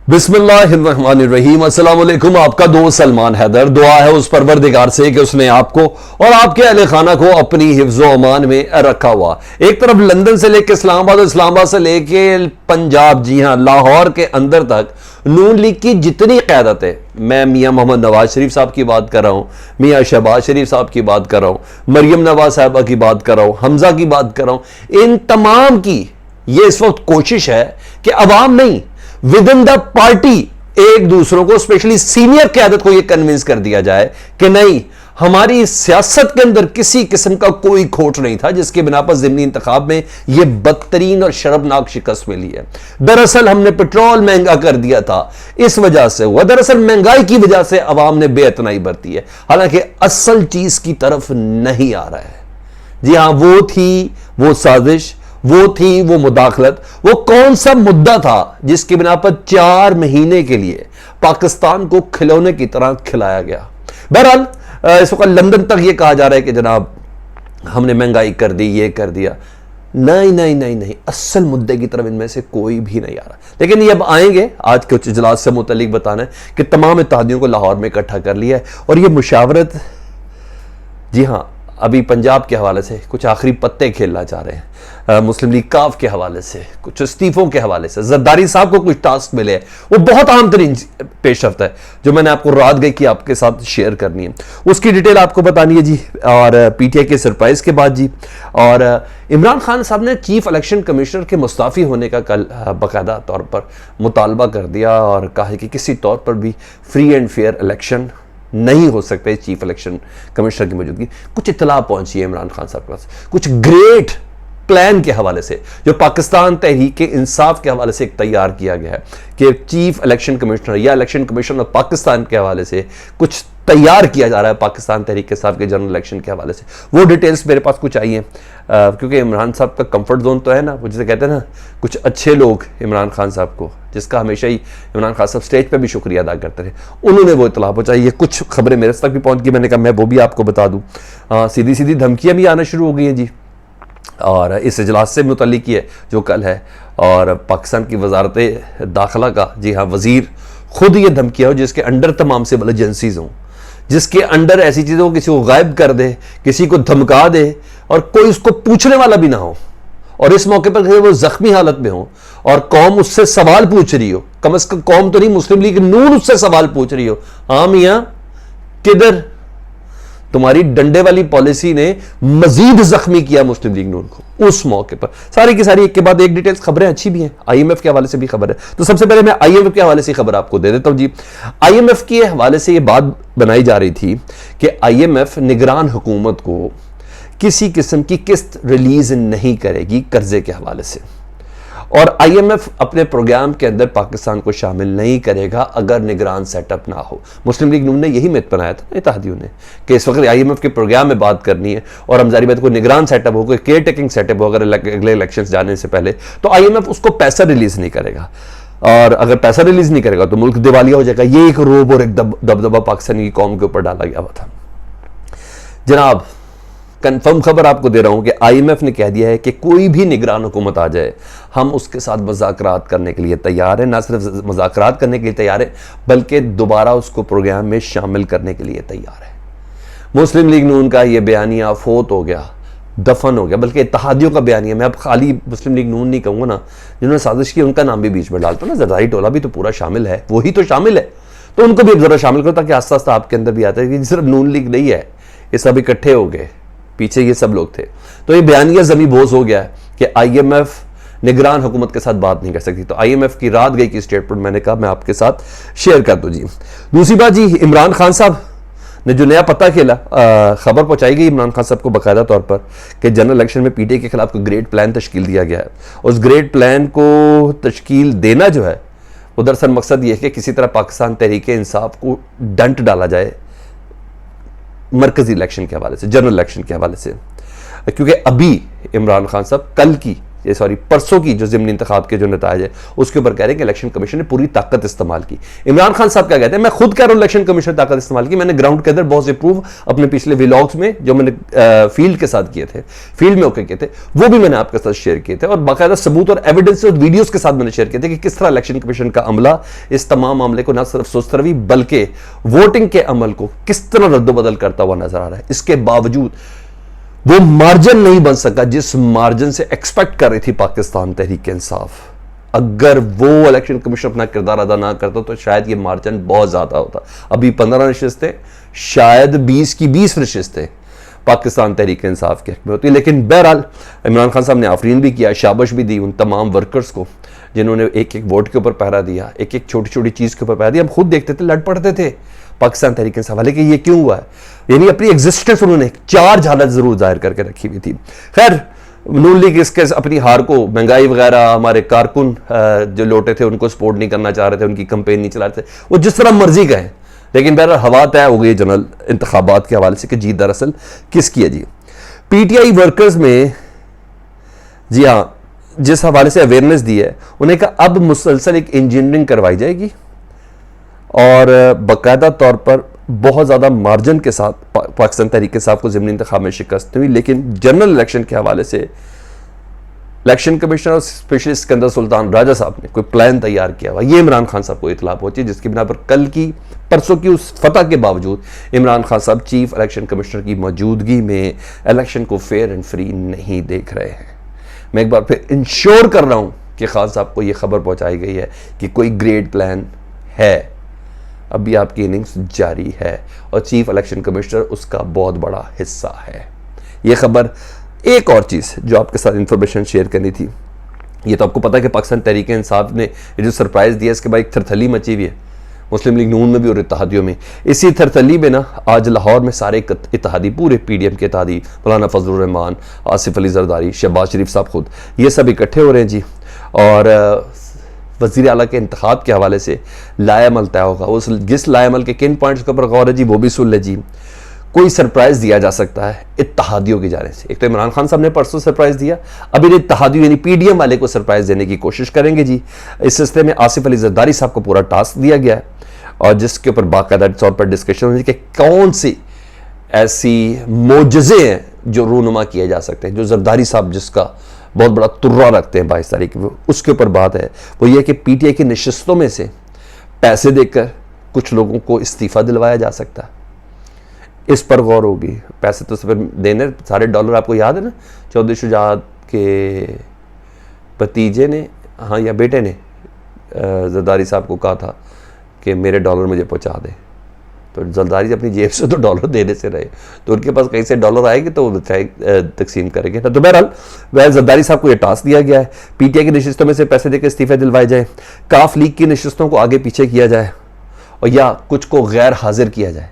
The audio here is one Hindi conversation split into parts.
बिस्मिल्लाहिर्रहमानिर्रहीम। अस्सलाम वालेकुम। आपका दोस्त सलमान हैदर। दुआ है उस परवरदिगार से कि उसने आपको और आपके अहले खाना को अपनी हिफ्ज़ो अमान में रखा हुआ। एक तरफ लंदन से लेकर इस्लामाबाद और इस्लामाबाद से लेकर पंजाब, जी हां लाहौर के अंदर तक नून लीग की जितनी क़यादत है, मैं मियां मोहम्मद नवाज शरीफ साहब की बात कर रहा हूं, मियां शहबाज शरीफ साहब की बात कर रहा हूं, मरियम नवाज साहबा की बात कर रहा हूं, हमजा की बात कर रहा हूं, इन तमाम की ये इस वक्त कोशिश है कि अवाम नहीं, विद इन द पार्टी एक दूसरों को, स्पेशली सीनियर क्यादत को यह कन्विंस कर दिया जाए कि नहीं, हमारी सियासत के अंदर किसी किस्म का कोई खोट नहीं था, जिसके बिना पर ज़िमनी इंतखाब में यह बदतरीन और शर्मनाक शिकस्त मिली है। दरअसल हमने पेट्रोल महंगा कर दिया था, इस वजह से हुआ। दरअसल महंगाई की वजह से अवाम ने बेअतनाई बरती है, हालांकि असल चीज की तरफ नहीं आ रहा है। जी हां, वो थी वो साजिश, वो थी वो मुदाखलत, वो कौन सा मुद्दा था जिसके बिना पर 4 महीने के लिए पाकिस्तान को खिलौने की तरह खिलाया गया। बहरहाल इस वक्त लंदन तक ये कहा जा रहा है कि जनाब हमने महंगाई कर दी, ये कर दिया। नहीं नहीं नहीं नहीं, असल मुद्दे की तरफ इनमें से कोई भी नहीं आ रहा। लेकिन ये अब आएंगे, आज के कुछ इजलास से मुतल्लिक बताना है कि तमाम इत्तेहादियों को लाहौर में इकट्ठा कर लिया है और ये मुशावरत, जी हां, अभी पंजाब के हवाले से कुछ आखिरी पत्ते खेलना चाह रहे हैं, मुस्लिम लीग काफ के हवाले से, कुछ इस्तीफों के हवाले से, जरदारी साहब को कुछ टास्क मिले हैं। वो बहुत आम तरीन पेशरफ्त है जो मैंने आपको रात गई कि आपके साथ शेयर करनी है, उसकी डिटेल आपको बतानी है जी। और पीटीआई के सरप्राइज के बाद जी, और इमरान खान साहब ने चीफ इलेक्शन कमिश्नर के मुस्ताफ़ी होने का कल बाकायदा तौर पर मुतालबा कर दिया और कहा कि किसी तौर पर भी फ्री एंड फेयर इलेक्शन नहीं हो सकते चीफ इलेक्शन कमिश्नर की मौजूदगी। कुछ इत्तला पहुंची है इमरान खान साहब के पास, कुछ ग्रेट प्लान के हवाले से जो पाकिस्तान तहरीक इंसाफ के हवाले से एक तैयार किया गया है कि चीफ इलेक्शन कमिश्नर या इलेक्शन कमिश्नर ऑफ पाकिस्तान के हवाले से कुछ तैयार किया जा रहा है पाकिस्तान तहरीक इंसाफ के जनरल इलेक्शन के हवाले से। वो डिटेल्स मेरे पास कुछ आई हैं, क्योंकि इमरान साहब का कंफर्ट जोन तो है ना, वो जिसे कहते हैं ना, कुछ अच्छे लोग इमरान खान साहब को, जिसका हमेशा ही इमरान खान साहब स्टेज पे भी शुक्रिया अदा करते रहे, उन्होंने वो इतला पहुंचाई। ये कुछ खबरें मेरे तक भी पहुंच गई, मैंने कहा मैं वो भी आपको बता दूं। सीधी सीधी धमकियां भी आना शुरू हो गई हैं जी, और इस इजलास से मुतल्लिक ही है जो कल है। और पाकिस्तान की वजारत दाखिला का, जी हाँ, वजीर खुद ये धमकियां हो जिसके अंडर तमाम सिविल एजेंसीज हों, जिसके अंडर ऐसी चीज़ों, किसी को गायब कर दे, किसी को धमका दे और कोई उसको पूछने वाला भी ना हो, और इस मौके पर वो जख्मी हालत में हो और कौम उससे सवाल पूछ रही हो, कम से कम कौम तो नहीं, मुस्लिम लीग नून उससे सवाल पूछ रही हो, हाँ मियां किधर, तुम्हारी डंडे वाली पॉलिसी ने मजीद जख्मी किया मुस्लिम लीग नून को उस मौके पर। सारी की सारी एक के बाद एक डिटेल्स खबरें अच्छी भी हैं, आईएमएफ के हवाले से भी खबर है। तो सबसे पहले मैं आईएमएफ के हवाले से खबर आपको दे देता हूं जी। आईएमएफ के हवाले से यह बात बनाई जा रही थी कि आईएमएफ निगरान हुकूमत को किसी किस्म की किस्त रिलीज नहीं करेगी कर्जे के हवाले से, और आईएमएफ अपने प्रोग्राम के अंदर पाकिस्तान को शामिल नहीं करेगा अगर निगरान सेटअप ना हो। मुस्लिम लीग नून ने यही मिथ बनाया था इत्तेहादियों ने कि इस वक्त आईएमएफ के प्रोग्राम में बात करनी है और हमजारी बात को निगरान सेटअप हो, कोई केयर टेकिंग सेटअप हो अगर अगले इलेक्शन जाने से पहले, तो आईएमएफ उसको पैसा रिलीज नहीं करेगा, और अगर पैसा रिलीज नहीं करेगा तो मुल्क दिवालिया हो जाएगा। ये एक रोब और एक दबदबा पाकिस्तानी की कौम के ऊपर डाला गया हुआ था। जनाब कंफर्म खबर आपको दे रहा हूं कि आईएमएफ ने कह दिया है कि कोई भी निगरान हुकूमत आ जाए, हम उसके साथ मुज़ाकरात करने के लिए तैयार हैं। ना सिर्फ मुज़ाकरात करने के लिए तैयार है, बल्कि दोबारा उसको प्रोग्राम में शामिल करने के लिए तैयार है। मुस्लिम लीग नून का यह बयानिया फोत हो गया, दफन हो गया, बल्कि इत्तेहादियों का बयानिया, मैं अब खाली मुस्लिम लीग नून नहीं कहूँगा ना, जिन्होंने साजिश की उनका नाम भी बीच में डालता हूँ ना, जरदारी टोला भी तो पूरा शामिल है, वही तो शामिल है, तो उनको भी जरा शामिल करो ताकि आस्ता आस्ता आपके अंदर भी आता है कि सिर्फ नून लीग नहीं है, ये सब इकट्ठे हो गए, पीछे ये सब लोग थे। तो ये बयानिया जमी बोझ हो गया है कि आईएमएफ निगरान हुकूमत के साथ बात नहीं कर सकती। तो आईएमएफ की रात गई की स्टेटमेंट मैंने कहा मैं आपके साथ शेयर कर दूं जी। दूसरी बात जी, इमरान खान साहब ने जो नया पता खेला, खबर पहुंचाई गई इमरान खान साहब को बाकायदा तौर पर कि जनरल इलेक्शन में पीटीआई के खिलाफ कोई ग्रेट प्लान तश्कील दिया गया है। उस ग्रेट प्लान को तश्कील देना जो है वो दरअसल मकसद ये है कि किसी तरह पाकिस्तान तहरीक इंसाफ को डंट डाला जाए मरकजी इलेक्शन के हवाले से, जनरल इलेक्शन के हवाले से, क्योंकि अभी इमरान खान साहब कल की ये सॉरी परसों की जो ज़िमनी इंतखाब के जो नताज है उसके ऊपर कह रहे हैं कि इलेक्शन कमीशन ने पूरी ताकत इस्तेमाल की। इमरान खान साहब क्या कहते हैं, मैं खुद कह रहा हूँ इलेक्शन कमीशन ने ताकत इस्तेमाल की, मैंने ग्राउंड के अंदर बहुत से प्रूफ अपने पिछले व्लॉग्स में जो मैंने फील्ड के साथ किए थे, फील्ड में होकर किए थे, वो भी मैंने आपके साथ शेयर किए थे और बाकायदा सबूत और एविडेंस और वीडियोस के साथ मैंने शेयर किए थे कि किस तरह इलेक्शन कमीशन का अमला इस तमाम मामले को न सिर्फ सुस्त रवि बल्कि वोटिंग के अमल को किस तरह रद्दबदल करता हुआ नजर आ रहा है। इसके बावजूद वो मार्जिन नहीं बन सका जिस मार्जिन से एक्सपेक्ट कर रही थी पाकिस्तान तहरीक इंसाफ। अगर वो इलेक्शन कमीशन अपना किरदार अदा ना करता तो शायद ये मार्जिन बहुत ज्यादा होता। अभी 15 नशिस्तें, शायद 20 की 20 नशिस्तें पाकिस्तान तहरीक इंसाफ के हक में होती। लेकिन बहरहाल इमरान खान साहब ने आफरीन भी किया, शाबाश भी दी उन तमाम वर्कर्स को जिन्होंने एक एक वोट के ऊपर पहरा दिया, एक एक छोटी छोटी चीज़ के ऊपर पहरा दिया। हम खुद देखते थे, लड़ पड़ते थे पाकिस्तान तहरीक इंसाफ वाले कि ये क्यों हुआ है, यानी अपनी एग्जिस्टेंस उन्होंने चार्ज हालत जरूर जाहिर करके रखी हुई थी। खैर नून लीग इसके अपनी हार को, महंगाई वगैरह, हमारे कारकुन जो लौटे थे उनको सपोर्ट नहीं करना चाह रहे थे, उनकी कंपेन नहीं चला रहे थे, वो जिस तरह मर्जी गए, लेकिन बहरहाल हवा तय हो गई जनरल इंतखाबात के हवाले से कि जीत दरअसल किसकी है जी। पीटीआई वर्कर्स में जी हाँ जिस हवाले से अवेयरनेस दी है, उन्हें कहा अब मुसलसल एक इंजीनियरिंग करवाई जाएगी और बाकायदा तौर पर बहुत ज़्यादा मार्जिन के साथ पाकिस्तान तहरीक इंसाफ को ज़िमनी इंतखाब में शिकस्त हुई। लेकिन जनरल इलेक्शन के हवाले से इलेक्शन कमिश्नर और स्पेशली सिकंदर सुल्तान राजा साहब ने कोई प्लान तैयार किया हुआ, ये इमरान खान साहब को इतला पहुंची, जिसकी बिना पर कल की परसों की उस फतह के बावजूद इमरान खान साहब चीफ इलेक्शन कमिश्नर की मौजूदगी में इलेक्शन को फेयर एंड फ्री नहीं देख रहे हैं। मैं एक बार फिर इंश्योर कर रहा हूं कि खान साहब को यह खबर पहुंचाई गई है कि कोई ग्रेट प्लान है, अभी आपकी इनिंग्स जारी है और चीफ इलेक्शन कमिश्नर उसका बहुत बड़ा हिस्सा है। यह खबर, एक और चीज़ जो आपके साथ इंफॉर्मेशन शेयर करनी थी, ये तो आपको पता है कि पाकिस्तान तहरीक इंसाफ ने ये जो सरप्राइज़ दिया इसके बाद एक थरथली मची हुई है मुस्लिम लीग नून में भी और इत्तेहादियों में। इसी थरथली में ना आज लाहौर में सारे इत्तेहादी, पूरे पीडीएम के इत्तेहादी, मौलाना फजलुर रहमान, आसिफ अली जरदारी, शहबाज शरीफ साहब खुद, ये सब इकट्ठे हो रहे हैं जी। और वज़ीर आला के इंतखाब के हवाले से लाएमल तय होगा। उस जिस लाएमल के किन पॉइंट्स के ऊपर गौर है जी वो भी सुन ले जी। कोई सरप्राइज़ दिया जा सकता है इत्तेहादियों की जाने से। एक तो इमरान खान साहब ने परसों सरप्राइज़ दिया, अभी इत्तेहादियों यानी पीडीएम वाले को सरप्राइज़ देने की कोशिश करेंगे जी। इस सिलसिले में आसिफ अली जरदारी साहब को पूरा टास्क दिया गया है और जिसके ऊपर बाकायदा तौर पर डिस्कशन होगी कि कौन सी ऐसी मोजज़े हैं जो रूनुमा किए जा सकते हैं, जो जरदारी साहब जिसका बहुत बड़ा तुर्रा रखते हैं 22 तारीख को, उसके ऊपर बात है। वो ये कि पीटीआई की नशिस्तों में से पैसे देकर कुछ लोगों को इस्तीफ़ा दिलवाया जा सकता है, इस पर गौर होगी। पैसे तो सब देने, सारे डॉलर आपको याद है ना, चौधरी शुजात के भतीजे ने, हाँ या बेटे ने जरदारी साहब को कहा था कि मेरे डॉलर मुझे पहुंचा दे, तो जरदारी अपनी जेब से तो डॉलर देने से रहे, तो उनके पास कहीं से डॉलर आएंगे तो वो तकसीम करेंगे ना। तो बहरहाल वह जरदारी साहब को यह टास्क दिया गया है, पीटीआई की नशिस्तों में से पैसे देकर इस्तीफे दिलवाए जाए, काफ लीग की नशिस्तों को आगे पीछे किया जाए और या कुछ को गैर हाजिर किया जाए।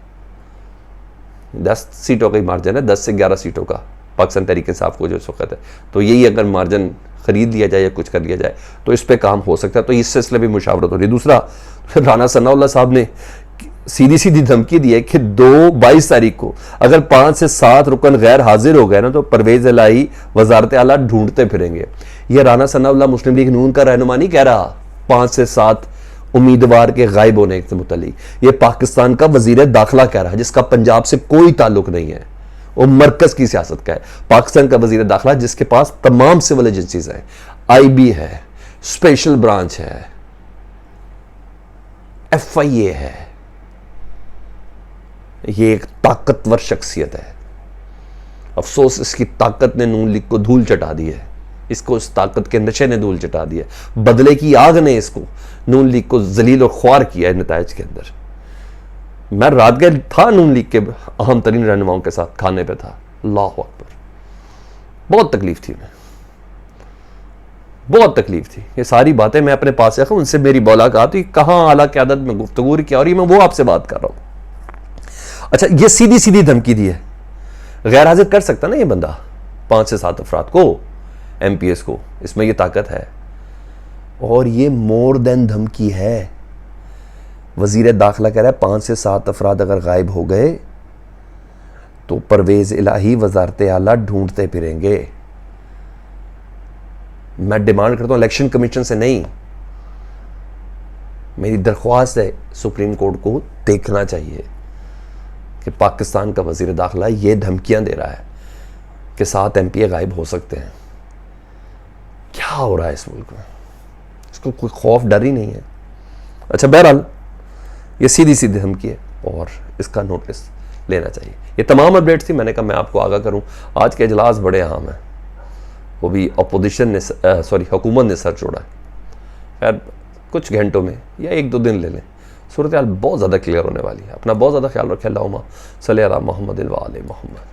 10 सीटों का ही मार्जिन है, 10 से 11 सीटों का पाकिस्तान तहरीक इंसाफ को जो वक्त है, तो यही अगर मार्जिन खरीद लिया जाए या कुछ कर लिया जाए तो इस पर काम हो सकता है। तो इस सिलसिले में मुशावरत हो रही है। दूसरा, राना सनाउल्लाह साहब ने सीधी सीधी धमकी दी है कि 22 तारीख को अगर 5 से 7 रुकन गैर हाजिर हो गए ना तो परवेज इलाही वजारत आला ढूंढते फिरेंगे। यह राना सनाउल्लाह मुस्लिम लीग नून का रहनुमा नहीं कह रहा 5 से 7 उम्मीदवार के गायब होने से मुतल्लिक, ये पाकिस्तान का वजीर दाखिला कह रहा है जिसका पंजाब से कोई ताल्लुक नहीं है, वो मरकज की सियासत का है। पाकिस्तान का वजीर दाखिला जिसके पास तमाम सिविल एजेंसीज हैं, आईबी है, स्पेशल ब्रांच है, एफआईए है, ये एक ताकतवर शख्सियत है। अफसोस इसकी ताकत ने नून लीग को धूल चटा दी है, इसको इस ताकत के नशे ने धूल चटा दिया, बदले की आग ने इसको नून लीग को जलील और ख्वार किया है नताइज के अंदर। मैं रात गए था नून लीग के अहम तरीन रहनुमाओं के साथ, खाने पे था, अल्लाह अकबर, बहुत तकलीफ थी, मैं बहुत तकलीफ थी। ये सारी बातें मैं अपने पास रखा, उनसे मेरी मुलाकात हुई, कहाँ आला क़यादत में गुफ्तगू क्या हो रही, मैं वो आपसे बात कर रहा हूँ। अच्छा, ये सीधी सीधी धमकी दी है, गैर हाजिर कर सकता ना ये बंदा 5 से 7 अफराद को, एमपीएस को, इसमें ये ताकत है। और ये मोर देन धमकी है। वजीर दाखिला कह रहा है 5 से 7 अफराद अगर गायब हो गए तो परवेज इलाही वजारत आला ढूंढते फिरेंगे। मैं डिमांड करता हूँ इलेक्शन कमीशन से नहीं, मेरी दरख्वास्त है सुप्रीम कोर्ट को देखना चाहिए कि पाकिस्तान का वजीर दाखिला ये धमकियां दे रहा है कि 7 MP गायब हो सकते हैं। क्या हो रहा है इस मुल्क में? इसको कोई खौफ डर ही नहीं है। अच्छा, बहरहाल ये सीधी सीधी धमकी है और इसका नोटिस लेना चाहिए। ये तमाम अपडेट्स थी, मैंने कहा मैं आपको आगाह करूं। आज के इजलास बड़े अहम हैं, वो भी अपोजिशन ने हुकूमत ने सर जोड़ा है। खैर कुछ घंटों में या 1-2 दिन ले लें, सूरत हाल बहुत ज़्यादा क्लियर होने वाली है। अपना बहुत ज़्यादा ख्याल रखें। अल्लाहुम्मा सल्ली अला मुहम्मद व आले मुहम्मद।